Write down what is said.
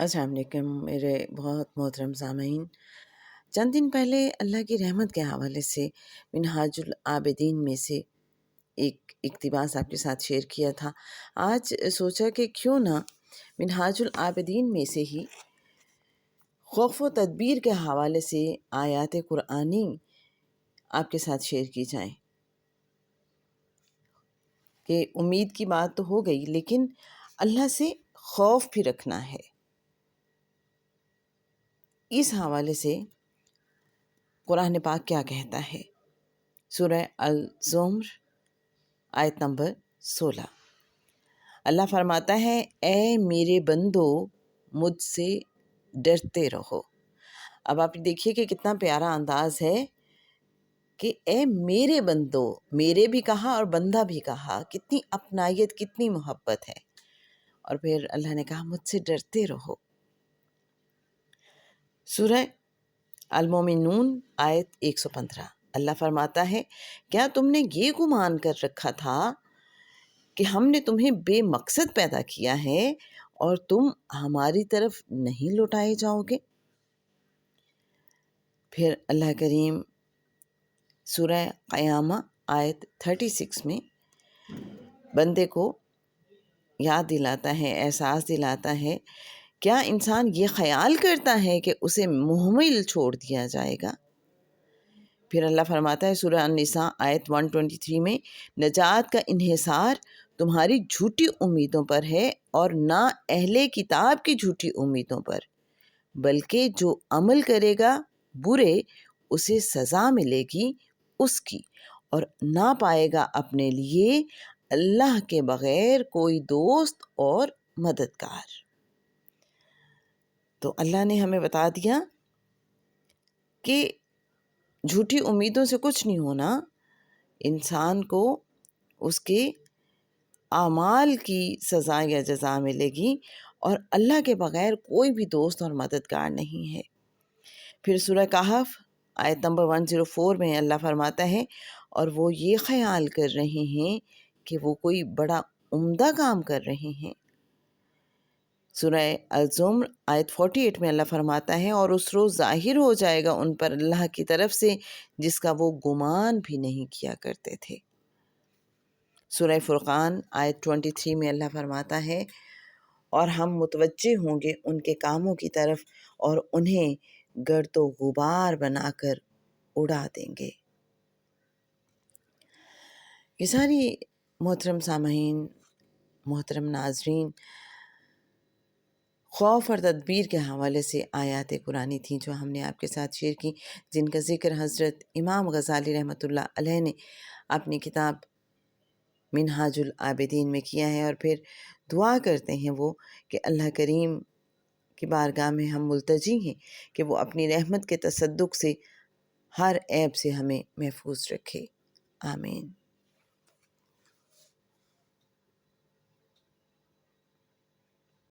السلام علیکم میرے بہت محترم سامعین۔ چند دن پہلے اللہ کی رحمت کے حوالے سے منہاج العابدین میں سے ایک اقتباس آپ کے ساتھ شیئر کیا تھا۔ آج سوچا کہ کیوں نہ منہاج العابدین میں سے ہی خوف و تدبیر کے حوالے سے آیات قرآنی آپ کے ساتھ شیئر کی جائیں، کہ امید کی بات تو ہو گئی لیکن اللہ سے خوف بھی رکھنا ہے۔ اس حوالے سے قرآن پاک کیا کہتا ہے؟ سورہ الزمر آیت نمبر 16۔ اللہ فرماتا ہے، اے میرے بندو مجھ سے ڈرتے رہو۔ اب آپ دیکھیے کہ کتنا پیارا انداز ہے کہ اے میرے بندو، میرے بھی کہا اور بندہ بھی کہا، کتنی اپنائیت، کتنی محبت ہے۔ اور پھر اللہ نے کہا مجھ سے ڈرتے رہو۔ سورہ المومنون آیت 115، اللہ فرماتا ہے، کیا تم نے یہ گمان کر رکھا تھا کہ ہم نے تمہیں بے مقصد پیدا کیا ہے اور تم ہماری طرف نہیں لوٹائے جاؤ گے؟ پھر اللہ کریم سورہ قیامہ آیت 36 میں بندے کو یاد دلاتا ہے، احساس دلاتا ہے، کیا انسان یہ خیال کرتا ہے کہ اسے مہمل چھوڑ دیا جائے گا؟ پھر اللہ فرماتا ہے سورہ النساء آیت 123 میں، نجات کا انحصار تمہاری جھوٹی امیدوں پر ہے اور نہ اہل کتاب کی جھوٹی امیدوں پر، بلکہ جو عمل کرے گا برے اسے سزا ملے گی اس کی، اور نہ پائے گا اپنے لیے اللہ کے بغیر کوئی دوست اور مددگار۔ تو اللہ نے ہمیں بتا دیا کہ جھوٹی امیدوں سے کچھ نہیں ہونا، انسان کو اس کے اعمال کی سزا یا جزا ملے گی، اور اللہ کے بغیر کوئی بھی دوست اور مددگار نہیں ہے۔ پھر سورہ کہف آیت نمبر 104 میں اللہ فرماتا ہے، اور وہ یہ خیال کر رہے ہیں کہ وہ کوئی بڑا عمدہ کام کر رہے ہیں۔ سورہ الزمر آیت 48 میں اللہ فرماتا ہے، اور اس روز ظاہر ہو جائے گا ان پر اللہ کی طرف سے جس کا وہ گمان بھی نہیں کیا کرتے تھے۔ سورہ فرقان آیت 23 میں اللہ فرماتا ہے، اور ہم متوجہ ہوں گے ان کے کاموں کی طرف اور انہیں گرد و غبار بنا کر اڑا دیں گے۔ یہ ساری محترم سامعین، محترم ناظرین، خوف اور تدبیر کے حوالے سے آیات قرآنی تھیں جو ہم نے آپ کے ساتھ شیئر کی، جن کا ذکر حضرت امام غزالی رحمۃ اللہ علیہ نے اپنی کتاب منہاج العابدین میں کیا ہے۔ اور پھر دعا کرتے ہیں وہ کہ اللہ کریم کی بارگاہ میں ہم ملتجی ہیں کہ وہ اپنی رحمت کے تصدق سے ہر عیب سے ہمیں محفوظ رکھے۔ آمین۔